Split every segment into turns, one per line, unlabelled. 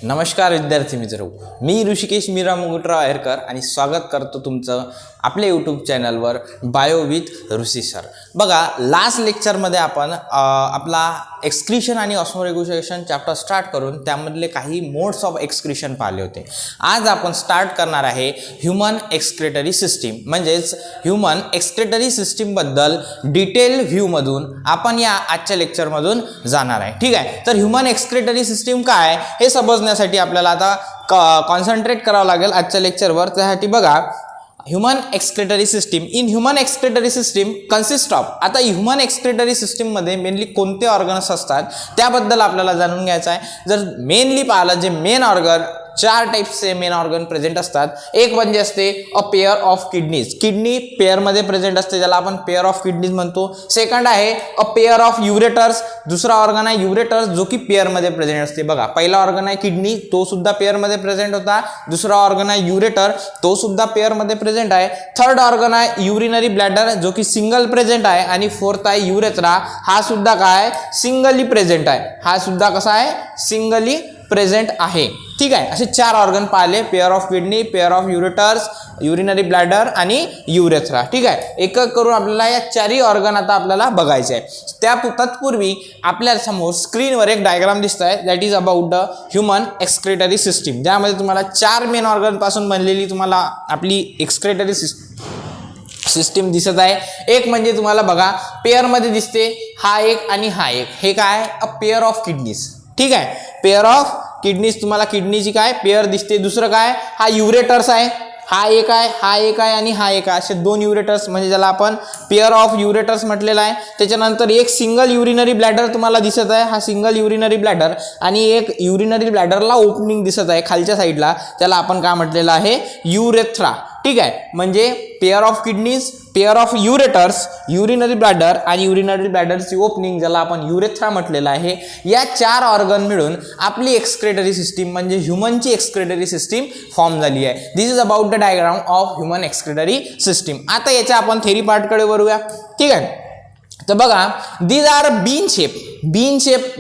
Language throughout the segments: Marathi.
नमस्कार विद्यार्थी मित्र, मी ऋषिकेश मीरा मुगुटराव आहेरकर आणि स्वागत करतो तुमचं आपल्या यूट्यूब चॅनलवर बायो विथ ऋषी सर. बघा, लास्ट लेक्चरमध्ये आपण आपला एक्सक्रीशन आणि ऑस्मोरेग्युलेशन चॅप्टर स्टार्ट करून त्यामधले काही मोड्स ऑफ एक्सक्रीशन पाहिले होते. आज आपण स्टार्ट करणार आहे ह्यूमन एक्सक्रेटरी सिस्टीम, म्हणजेच ह्यूमन एक्सक्रेटरी सिस्टीमबद्दल डिटेल व्ह्यूमधून आपण या आजच्या लेक्चरमधून जाणार आहे. ठीक आहे, तर ह्यूमन एक्सक्रेटरी सिस्टीम काय हे समजण्यासाठी आपल्याला आता कॉन्सन्ट्रेट करावं लागेल आजच्या लेक्चरवर. त्यासाठी बघा, human excretory system. In human excretory system consist of. आता ह्यूमन एक्सक्रेटरी सिस्टीममध्ये मेनली कोणते ऑर्गन्स असतात त्याबद्दल आपल्याला जाणून घ्यायचं आहे. जर मेनली पाहिलं, जे मेन ऑर्गन, चार टाइप्सचे मेन ऑर्गन प्रेझेंट असतात. एक म्हणजे असते a pair of kidneys. Kidney पेअरमध्ये प्रेझेंट असते, ज्याला आपण पेअर ऑफ किडनीज म्हणतो. सेकंड आहे अ पेअर ऑफ युरेटर्स. दुसरा ऑर्गन आहे युरेटर्स, जो की पेअरमध्ये प्रेझेंट असते. बघा, पहिला ऑर्गन आहे किडनी, तो सुद्धा पेअरमध्ये प्रेझेंट होता. दुसरा ऑर्गन आहे युरेटर, तो सुद्धा पेअरमध्ये प्रेझेंट आहे. थर्ड ऑर्गन आहे युरिनरी ब्लॅडर, जो की सिंगल प्रेझेंट आहे. आणि फोर्थ आहे युरेथ्रा, हा सुद्धा काय सिंगली प्रेझेंट आहे. हा सुद्धा कसा आहे, सिंगली प्रेझेंट आहे. ठीक आहे, असे चार ऑर्गन पाहिले, pair of kidney, pair of ureters, urinary bladder आणि युरेथ्रा. ठीक आहे, एक एक करून आपल्याला या चारही ऑर्गन आता आपल्याला बघायचे आहे. तत्पूर्वी आपल्या समोर स्क्रीनवर एक डायग्राम दिसत आहे, that is about the human excretory system, ज्यामध्ये तुम्हाला चार मेन ऑर्गन पासून बनलेली तुम्हाला आपली एक्सक्रेटरी सिस्टीम दिसत आहे. एक म्हणजे तुम्हाला बघा पेअरमध्ये दिसते, हा एक आणि हा एक. हे काय, अ पेअर ऑफ किडनीज. ठीक आहे, पेअर ऑफ किडनीज, तुम्हाला किडनीची काय पेअर दिसते. दुसरं काय, हा युरेटर्स आहे, हा एक आहे, हा एक आहे आणि हा एक आहे. असे दोन युरेटर्स, म्हणजे ज्याला आपण पेअर ऑफ युरेटर्स म्हटलेला आहे. त्याच्यानंतर एक सिंगल युरिनरी ब्लॅडर तुम्हाला दिसत आहे, हा सिंगल युरिनरी ब्लॅडर. आणि एक युरिनरी ब्लॅडरला ओपनिंग दिसत आहे खालच्या साईडला, त्याला आपण काय म्हटलेलं आहे, युरेथ्रा. ठीक आहे, म्हणजे pair of kidneys, pair of ureters, urinary bladder आणि युरिनरी ब्लॅडरची ओपनिंग, ज्याला आपण युरेथ्रा म्हटलेलं आहे. या चार ऑर्गन मिळून आपली एक्सक्रेटरी सिस्टीम म्हणजे ह्यूमनची एक्सक्रेटरी सिस्टीम फॉर्म झाली आहे. This is about the diagram of human excretory system. आता याच्या आपण थेरी पार्टकडे वळूया. ठीक आहे, तर बघा, दीज आर बीन शेप.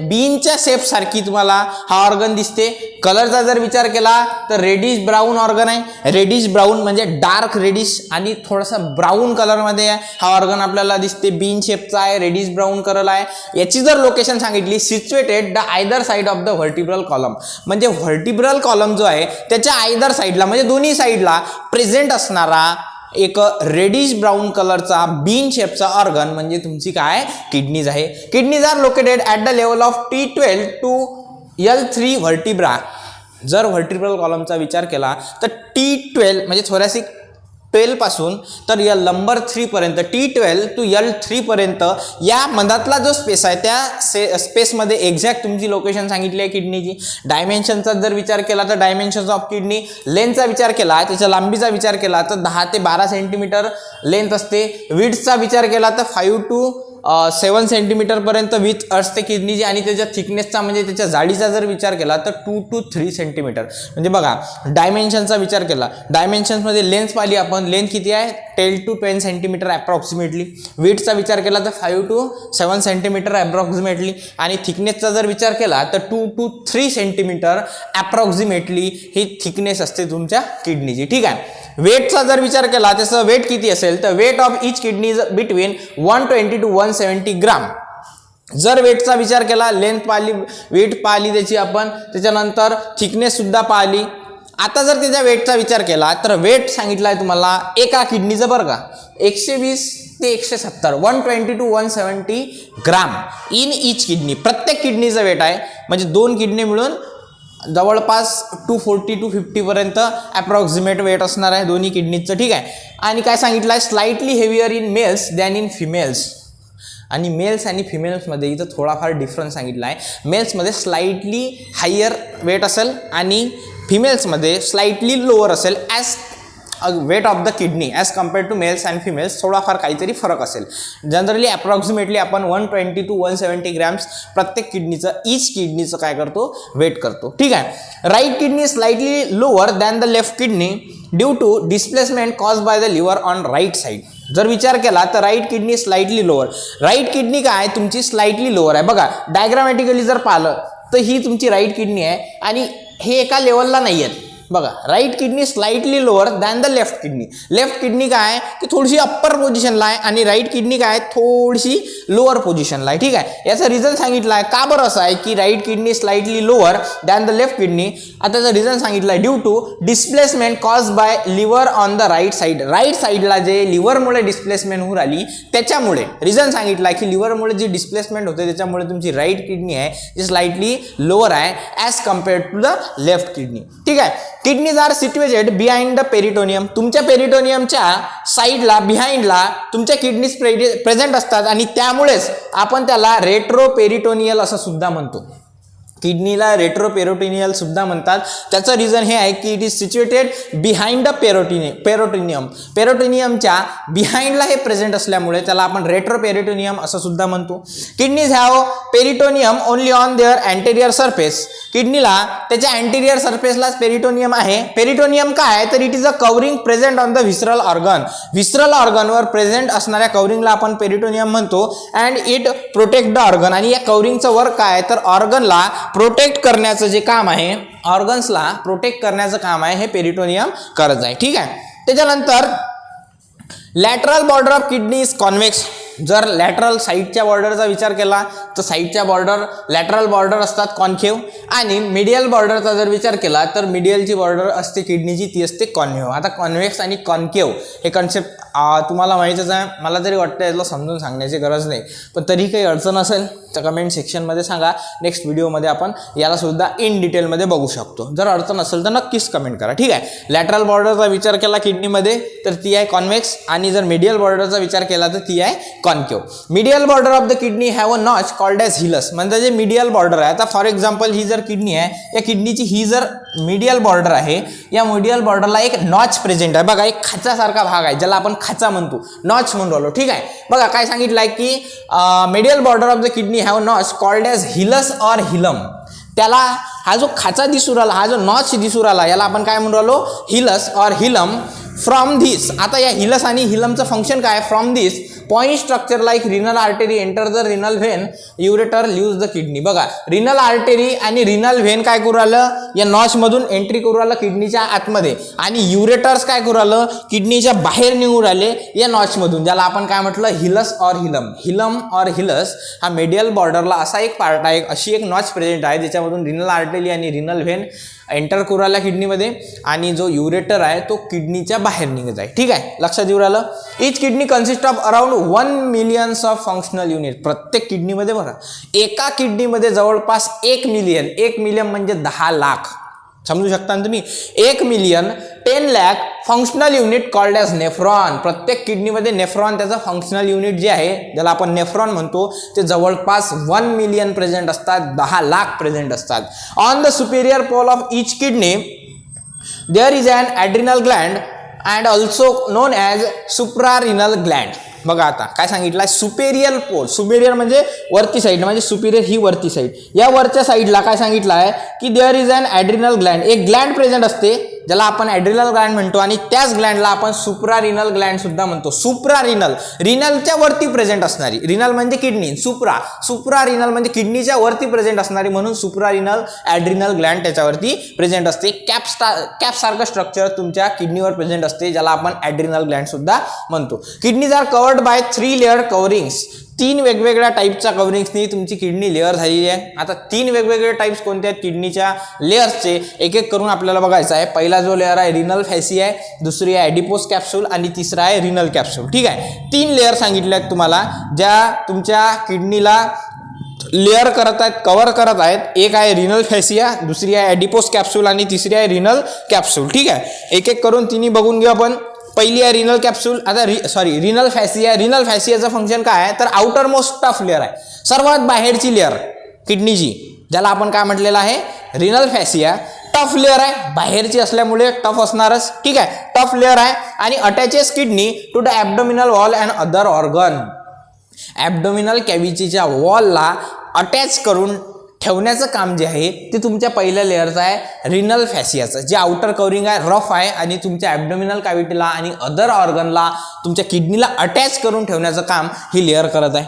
बीनच्या शेप सारखी तुम्हाला हा ऑर्गन दिसते. कलरचा जर विचार केला तर रेडिश ब्राऊन ऑर्गन आहे. रेडिश ब्राऊन म्हणजे डार्क रेडिश आणि थोडासा ब्राऊन कलरमध्ये हा ऑर्गन आपल्याला दिसते. बीन शेपचा आहे, रेडिश ब्राऊन कलर आहे. याची जर लोकेशन सांगितली, situated the either side of the vertebral column, म्हणजे व्हर्टिब्रल कॉलम जो आहे त्याच्या आयदर साईडला, म्हणजे दोन्ही साईडला प्रेझेंट असणारा एक रेडिश ब्राऊन कलरचा बीन शेपचा ऑर्गन म्हणजे तुमची काय, किडनीज आहे. Kidneys are located at the level of T12 to L3 vertebra. जर व्हर्टिब्रल कॉलमचा विचार केला तर T12 म्हणजे थोरॅसिक 12 पासून तर नंबर 3 पर्यंत, T12 टू L3 पर्यंत या मधातला जो स्पेस आहे त्या स्पेसमध्ये एक्झॅक्ट तुमची लोकेशन सांगितली आहे किडनीची. डायमेन्शनचा जर विचार केला तर डायमेन्शन्स ऑफ किडनी, लेंथचा विचार केला, त्याच्या लांबीचा विचार केला तर 10 ते 12 सेंटीमीटर लेंथ असते. विड्थचा विचार केला तर 5 टू 7 सेंटीमीटर पर्यंत विथ असते किडनीची. आणि त्याच्या थिकनेसचा म्हणजे त्याच्या जाडीचा जर विचार केला तर 2 टू 3 सेंटीमीटर. म्हणजे बघा, डायमेन्शनचा विचार केला, डायमेन्शन्समध्ये लेंथ पाहिली आपण, लेंथ किती आहे, 10 टू 10 सेंटीमीटर अप्रॉक्सिमेटली. विड्थचा विचार केला तर 5 टू 7 सेंटीमीटर अप्रॉक्सिमेटली. आणि थिकनेसचा जर विचार केला तर 2 टू 3 सेंटीमीटर अप्रॉक्सिमेटली ही थिकनेस असते तुमच्या किडनीची. ठीक आहे, वेटचा जर विचार केला त्याचं वेट किती असेल तर weight of each kidney is between 120 to 170 gram. जर वेटचा विचार केला, लेंथ पाहिली, वेट पाहिली त्याची आपण, त्याच्यानंतर थिकनेस सुद्धा पाहिली. आता जर त्याच्या वेटचा विचार केला तर वेट सांगितलं आहे तुम्हाला एका किडनीचं, बरं का, 120 ते 170, 120 to 170 gram in each kidney. प्रत्येक किडनीचं वेट आहे, म्हणजे दोन किडनी मिळून जवळपास 240 टू 50 पर्यंत अप्रॉक्सिमेट वेट असणार आहे दोन्ही किडनीचं. ठीक आहे, आणि काय सांगितलं आहे, slightly heavier in males than in females. आणि मेल्स आणि फिमेल्समध्ये इथं थोडाफार डिफरन्स सांगितला आहे. मेल्समध्ये स्लाइटली हायर वेट असेल आणि फिमेल्समध्ये स्लाइटली लोअर असेल as weight of the kidney as compared to males and females. थोडाफार काहीतरी फरक असेल. जनरली अप्रॉक्सिमेटली आपण 120 टू 170 ग्रॅम्स प्रत्येक किडनीचं, इच किडनीचं काय करतो, वेट करतो. ठीक आहे, right kidney slightly lower than the left kidney due to displacement cause by the liver on right side. जर विचार केला तर right kidney slightly lower. Right kidney काय तुमची स्लाइटली लोअर आहे. बघा, डायग्रामॅटिकली जर पाहिलं तर ही तुमची राईट किडनी आहे आणि हे एका लेवलला नाही आहेत बघा. Right kidney slightly lower than the left kidney. Left kidney काय की थोडीशी अप्पर पोझिशनला आहे आणि राईट किडनी काय थोडीशी लोअर पोझिशनला आहे. ठीक आहे, याचं रिझन सांगितलं आहे का बरं असं आहे की right kidney slightly lower than the left kidney. आता त्याचं रिझन सांगितलं आहे due to displacement cause by liver on the right side. Right साईडला जे लिव्हरमुळे डिस्प्लेसमेंट होऊन राहिली त्याच्यामुळे रिझन सांगितलं आहे की लिव्हरमुळे जी डिस्प्लेसमेंट होते त्याच्यामुळे तुमची राईट किडनी आहे जी स्लाइटली लोअर आहे as compared to the left kidney. ठीक आहे, kidneys are situated behind the peritoneum. तुमच्या पेरिटोनियमच्या साईडला बिहाइंडला तुमच्या किडनीज प्रेझेंट असतात आणि त्यामुळेच आपण त्याला रेट्रोपेरिटोनियल असं सुद्धा म्हणतो. किडनीला रेट्रोपेरिटोनियल सुद्धा म्हणतात. त्याचं रिझन हे आहे की it is situated behind the peritoneum. पेरिटोनियमच्या बिहाइंडला हे प्रेझेंट असल्यामुळे त्याला आपण रेट्रोपेरिटोनियम असं सुद्धा म्हणतो. Kidneys have peritoneum only on their anterior surface. किडनीला त्याच्या अँटेरियर सरफेसलाच पेरिटोनियम आहे. पेरिटोनियम काय आहे तर it is a covering present on the visceral organ. Visceral ऑर्गनवर प्रेझेंट असणाऱ्या कवरिंगला आपण पेरिटोनियम म्हणतो. And it protect the organ. आणि या कवरिंगचं वर्क काय आहे तर ऑर्गनला प्रोटेक्ट करण्याचं जे काम आहे, ऑर्गन्सला प्रोटेक्ट करण्याचं काम आहे हे पेरिटोनियम करत आहे. ठीक आहे, त्याच्यानंतर lateral border of kidney is convex. जर लॅटरल साईडच्या बॉर्डरचा विचार केला तर साईडच्या बॉर्डर लॅटरल बॉर्डर असतात कॉन्केव. आणि मिडियल बॉर्डरचा जर विचार केला तर मिडियलची बॉर्डर असते किडनीची ती असते कॉन्व्हेव. आता कॉन्व्हेक्स आणि कॉन्केव हे कन्सेप्ट तुम्हाला माहीतच आहे. मला तरी वाटतं याला समजून सांगण्याची गरज नाही, पण तरी काही अडचण असेल तर कमेंट सेक्शनमध्ये सांगा. नेक्स्ट व्हिडिओमध्ये आपण याला सुद्धा इन डिटेलमध्ये बघू शकतो. जर अडचण असेल तर नक्कीच कमेंट करा. ठीक आहे, लॅटरल बॉर्डरचा विचार केला किडनीमध्ये तर ती आहे कॉन्व्हेक्स आणि जर मिडियल बॉर्डरचा विचार केला तर ती आहे concave. Medial border of the kidney have a notch called as hilus. म्हणजे जे मिडियल बॉर्डर आहे, आता फॉर एक्झाम्पल ही जर किडनी आहे, या किडनीची ही जर मिडियल बॉर्डर आहे, या मिडियल बॉर्डरला एक नॉच प्रेझेंट आहे बघा. एक खाचासारखा भाग आहे ज्याला आपण खाचा म्हणतो, नॉच म्हणून राहिलो. ठीक आहे, बघा काय सांगितलं आहे की medial border of the kidney have notch called as hilus or hilum. त्याला हा जो खाचा दिसू राहिला, हा जो नॉच दिसू राहिला, याला आपण काय म्हणून राहिलो hilus or hilum. From this, आता या हिलस आणि हिलमचं फंक्शन काय, from this point structure like renal artery enter the renal vein ureter leaves the kidney. बघा रिनल आर्टरी आणि रिनल व्हेन काय करू राहिलं, या नॉच मधून एंट्री करू राहिलं किडनीच्या आतमध्ये, आणि युरेटर्स काय करू राहिलं किडनीच्या बाहेर निघून राहिले या नॉच मधून, ज्याला आपण काय म्हटलं hilus or hilum. Hilum or hilus हा मिडियल बॉर्डरला असा एक पार्ट आहे, अशी एक नॉच प्रेझेंट आहे ज्याच्यामधून रिनल आर्टरी आणि रिनल व्हेन एंटर करू राहिला किडनीमध्ये, आणि जो युरेटर आहे तो किडनीच्या बाहेर निघत आहे. ठीक आहे, लक्षात येऊ राहिलं. Each kidney consist of around 1 millions of functional unit. प्रत्येक किडनीमध्ये बघा एका किडनीमध्ये जवळपास 1 मिलियन, 1 मिलियन म्हणजे 10 लाख, समजू शकता ना तुम्ही. 1 million 10 lakh functional unit called as nephron. प्रत्येक किडनीमध्ये नेफ्रॉन त्याचं फंक्शनल युनिट जे आहे ज्याला आपण नेफ्रॉन म्हणतो ते जवळपास 1 मिलियन प्रेझेंट असतात, 10 लाख प्रेझेंट असतात. On the superior pole of each kidney there is an adrenal gland and also known as suprarenal gland. बघा आता काय सांगितलं, सुपेरियर पोल. सुपेरियर म्हणजे वरती साईड, म्हणजे सुपेरियर ही वरती साईड. या वरच्या साईडला काय सांगितलं आहे की there is an adrenal Gland. एक ग्लँड प्रेझेंट असते ज्याला आपण ॲड्रिनल ग्लँड म्हणतो, आणि त्याच ग्लँडला आपण सुप्रारिनल ग्लँड सुद्धा म्हणतो. सुप्रारिनल, रिनलच्या वरती प्रेझेंट असणारी, रिनल म्हणजे किडनी, सुप्रारिनल म्हणजे किडनीच्या वरती प्रेझेंट असणारी, म्हणून सुप्रारिनल ॲड्रिनल ग्लँड त्याच्यावरती प्रेझेंट असते. कॅप सारखं स्ट्रक्चर तुमच्या किडनीवर प्रेझेंट असते ज्याला आपण ॲड्रिनल ग्लँड सुद्धा म्हणतो. Kidneys are covered by 3 layer coverings. 3 वेगवेगळ्या टाईपच्या कवरिंग्सनी तुमची किडनी लेअर झालेली आहे. आता 3 वेगवेगळे टाईप्स कोणते आहेत किडनीच्या लेअर्सचे, एक एक करून आपल्याला बघायचं आहे. पहिला जो लेअर आहे रिनल फॅसी आहे, दुसरी आहे ॲडिपोस कॅप्सूल, आणि तिसरा आहे रिनल कॅप्सूल. ठीक आहे, 3 लेअर सांगितले आहेत तुम्हाला ज्या तुमच्या किडनीला लेअर करत आहेत, कव्हर करत आहेत. एक आहे रिनल फॅसिया, दुसरी आहे ॲडिपोस कॅप्सूल, आणि तिसरी आहे रिनल कॅप्सूल. ठीक आहे, एक एक करून तिन्ही बघून घेऊ आपण. पहिली आहे रिनल कॅप्सूल. आता रिनल फॅसिया. रिनल फॅसियाचं फंक्शन काय आहे तर आउटर मोस्ट टफ लेअर आहे, सर्वात बाहेरची लेअर किडनीची, ज्याला आपण काय म्हटलेलं आहे रिनल फॅसिया. टफ लेअर आहे, बाहेरची असल्यामुळे टफ असणारच. ठीक आहे, टफ लेअर आहे आणि attaches kidney to the abdominal wall and other organ. Abdominal कॅव्हिटीच्या वॉलला अटॅच करून ठेवण्याचं काम जे आहे ते तुमच्या पहिल्या लेअरचं आहे रिनल फॅसियाचं. जे आउटर कवरिंग आहे रफ आहे आणि तुमच्या ॲब्डोमिनल कॅव्हिटीला आणि अदर ऑर्गनला तुमच्या किडनीला अटॅच करून ठेवण्याचं काम ही लेअर करत आहे.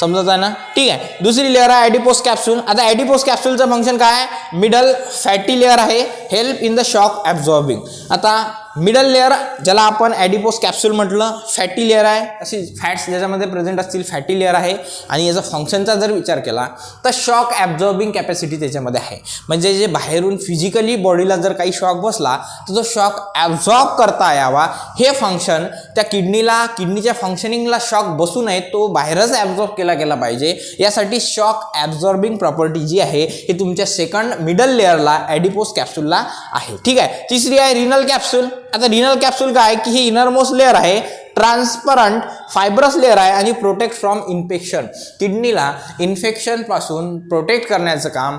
समजत आहे ना? ठीक आहे. दुसरी लेअर आहे ॲडिपोस कॅप्सूल. आता ॲडिपोस कॅप्सूलचं फंक्शन काय आहे? मिडल फॅटी लेअर आहे, हेल्प इन द शॉक ॲब्झॉर्बिंग. आता मिडल लेअर ज्याला आपण ॲडिपोस कॅप्सूल म्हटलं, फॅटी लेअर आहे, अशी फॅट्स ज्याच्यामध्ये प्रेझेंट असतील फॅटी लेअर आहे. आणि याचा फंक्शनचा जर विचार केला तर शॉक ॲब्झॉर्बिंग कॅपॅसिटी त्याच्यामध्ये आहे. म्हणजे जे बाहेरून फिजिकली बॉडीला जर काही शॉक बसला तर तो शॉक ॲब्झॉर्ब करता यावा, हे फंक्शन त्या किडनीच्या फंक्शनिंगला शॉक बसू नये, तो बाहेरच ॲब्झॉर्ब केला गेला पाहिजे. यासाठी शॉक ॲब्झॉर्बिंग प्रॉपर्टी जी आहे ही तुमच्या सेकंड मिडल लेअरला ॲडिपोस कॅप्सूलला आहे. ठीक आहे. तिसरी आहे रिनल कॅप्सूल. आता रिनल कॅप्सूल काय की ही इनरमोस्ट लेअर आहे, ट्रान्सपरंट फायब्रस लेअर आहे आणि प्रोटेक्ट फ्रॉम इन्फेक्शन. किडनीला इन्फेक्शनपासून प्रोटेक्ट करण्याचं काम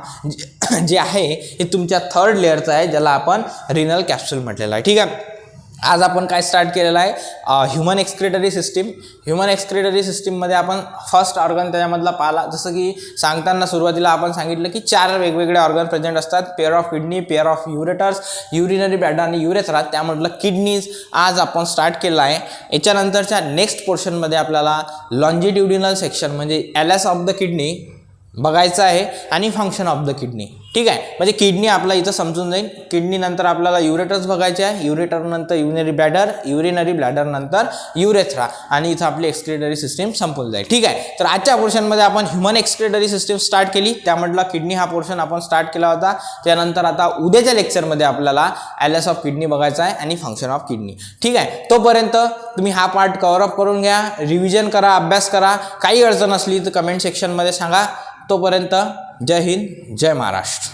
जे आहे हे तुमच्या थर्ड लेअरचं आहे, ज्याला आपण रिनल कॅप्सूल म्हटलेलं आहे. ठीक आहे. आज आपण काय स्टार्ट केलेलं आहे? Human excretory system. Human excretory सिस्टीममध्ये आपण फर्स्ट ऑर्गन त्याच्यामधला पाहिला. जसं की सांगताना सुरुवातीला आपण सांगितलं की 4 वेगवेगळे ऑर्गन प्रेझेंट असतात, pair of kidney, pair of ureters, urinary bladder आणि युरेथ्रा. त्यामधलं किडनीज आज आपण स्टार्ट केलं आहे. याच्यानंतरच्या नेक्स्ट पोर्शनमध्ये आपल्याला लॉन्जिट्युडिनल सेक्शन म्हणजे एलएस ऑफ द किडनी बघायचं आहे आणि फंक्शन ऑफ द किडनी. ठीक आहे. म्हणजे किडनी आपला इथं समजून जाईल. किडनी नंतर आपल्याला युरेटर्स बघायचे आहे, युरेटर नंतर युरिनरी ब्लॅडर, युरिनरी ब्लॅडर नंतर युरेथ्रा आणि इथं आपली एक्सक्रिटरी सिस्टीम संपून जाईल. ठीक आहे. तर आजच्या पोर्शनमध्ये आपण ह्युमन एक्सक्रिटरी सिस्टीम स्टार्ट केली, त्यामधला किडनी हा पोर्शन आपण स्टार्ट केला होता. त्यानंतर आता उद्याच्या लेक्चरमध्ये आपल्याला एलएस ऑफ किडनी बघायचा आहे आणि फंक्शन ऑफ किडनी. ठीक आहे. तोपर्यंत तुम्ही हा पार्ट कव्हर अप करून घ्या, रिव्हिजन करा, अभ्यास करा. काही अडचण असली तर कमेंट सेक्शनमध्ये सांगा. तोपर्यंत जय हिंद, जय महाराष्ट्र.